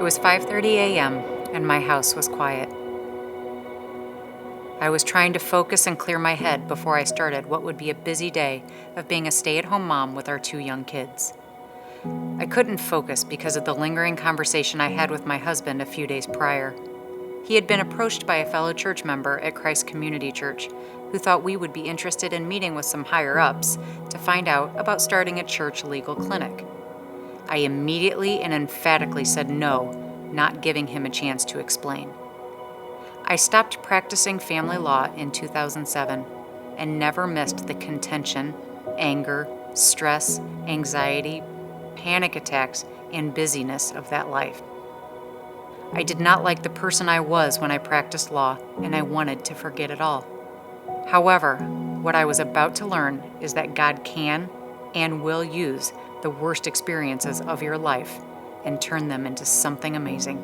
It was 5:30 a.m. and my house was quiet. I was trying to focus and clear my head before I started what would be a busy day of being a stay-at-home mom with our 2 young kids. I couldn't focus because of the lingering conversation I had with my husband a few days prior. He had been approached by a fellow church member at Christ Community Church who thought we would be interested in meeting with some higher-ups to find out about starting a church legal clinic. I immediately and emphatically said no, not giving him a chance to explain. I stopped practicing family law in 2007 and never missed the contention, anger, stress, anxiety, panic attacks, and busyness of that life. I did not like the person I was when I practiced law, and I wanted to forget it all. However, what I was about to learn is that God can and will use the worst experiences of your life and turn them into something amazing.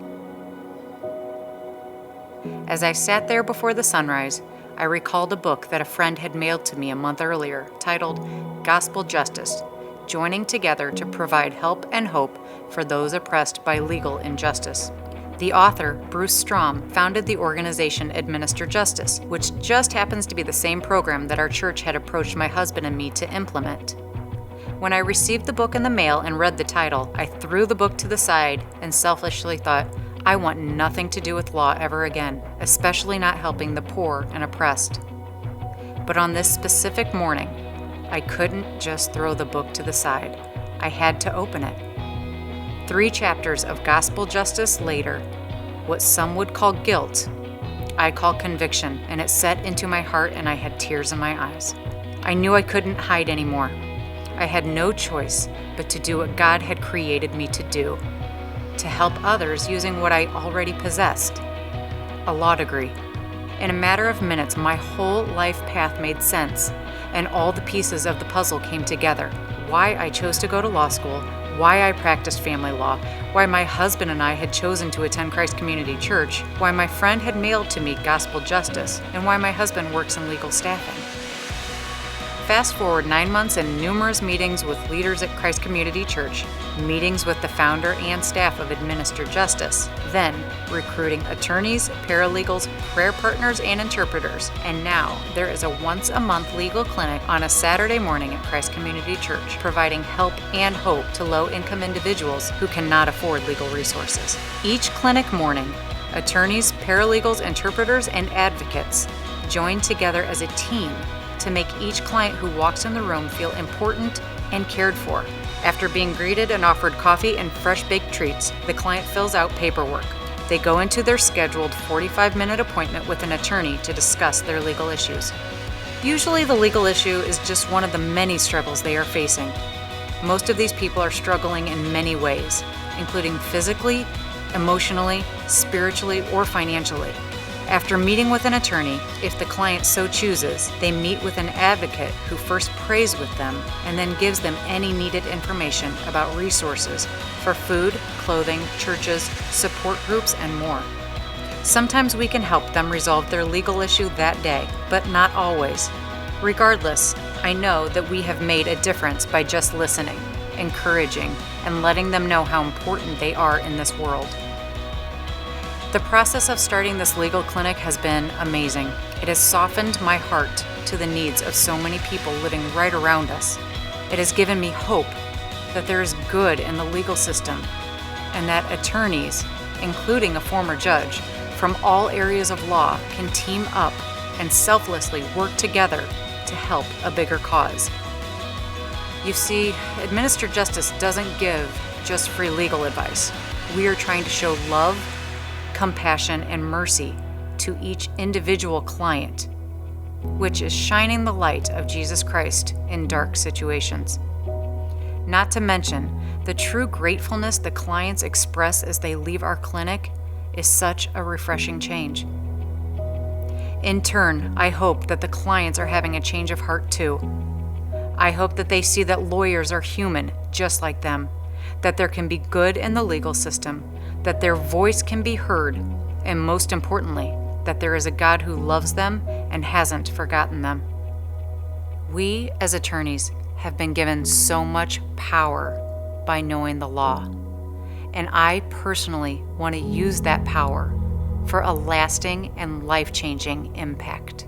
As I sat there before the sunrise, I recalled a book that a friend had mailed to me a month earlier titled Gospel Justice: Joining Together to Provide Help and Hope for Those Oppressed by Legal Injustice. The author, Bruce Strom, founded the organization Administer Justice, which just happens to be the same program that our church had approached my husband and me to implement. When I received the book in the mail and read the title, I threw the book to the side and selfishly thought, I want nothing to do with law ever again, especially not helping the poor and oppressed. But on this specific morning, I couldn't just throw the book to the side. I had to open it. 3 chapters of gospel justice later, what some would call guilt, I call conviction, and it set into my heart and I had tears in my eyes. I knew I couldn't hide anymore. I had no choice but to do what God had created me to do, to help others using what I already possessed, a law degree. In a matter of minutes, my whole life path made sense, and all the pieces of the puzzle came together. Why I chose to go to law school, why I practiced family law, why my husband and I had chosen to attend Christ Community Church, why my friend had mailed to me Gospel Justice, and why my husband works in legal staffing. Fast forward 9 months and numerous meetings with leaders at Christ Community Church, meetings with the founder and staff of Administer Justice, then recruiting attorneys, paralegals, prayer partners, and interpreters. And now there is a once-a-month legal clinic on a Saturday morning at Christ Community Church, providing help and hope to low-income individuals who cannot afford legal resources. Each clinic morning, attorneys, paralegals, interpreters, and advocates join together as a team to make each client who walks in the room feel important and cared for. After being greeted and offered coffee and fresh baked treats, the client fills out paperwork. They go into their scheduled 45-minute appointment with an attorney to discuss their legal issues. Usually the legal issue is just one of the many struggles they are facing. Most of these people are struggling in many ways, including physically, emotionally, spiritually, or financially. After meeting with an attorney, if the client so chooses, they meet with an advocate who first prays with them and then gives them any needed information about resources for food, clothing, churches, support groups, and more. Sometimes we can help them resolve their legal issue that day, but not always. Regardless, I know that we have made a difference by just listening, encouraging, and letting them know how important they are in this world. The process of starting this legal clinic has been amazing. It has softened my heart to the needs of so many people living right around us. It has given me hope that there is good in the legal system and that attorneys, including a former judge, from all areas of law can team up and selflessly work together to help a bigger cause. You see, Administer Justice doesn't give just free legal advice. We are trying to show love, compassion, and mercy to each individual client, which is shining the light of Jesus Christ in dark situations. Not to mention, the true gratefulness the clients express as they leave our clinic is such a refreshing change. In turn, I hope that the clients are having a change of heart too. I hope that they see that lawyers are human, just like them, that there can be good in the legal system, that their voice can be heard, and most importantly, that there is a God who loves them and hasn't forgotten them. We, as attorneys, have been given so much power by knowing the law. and I personally want to use that power for a lasting and life-changing impact.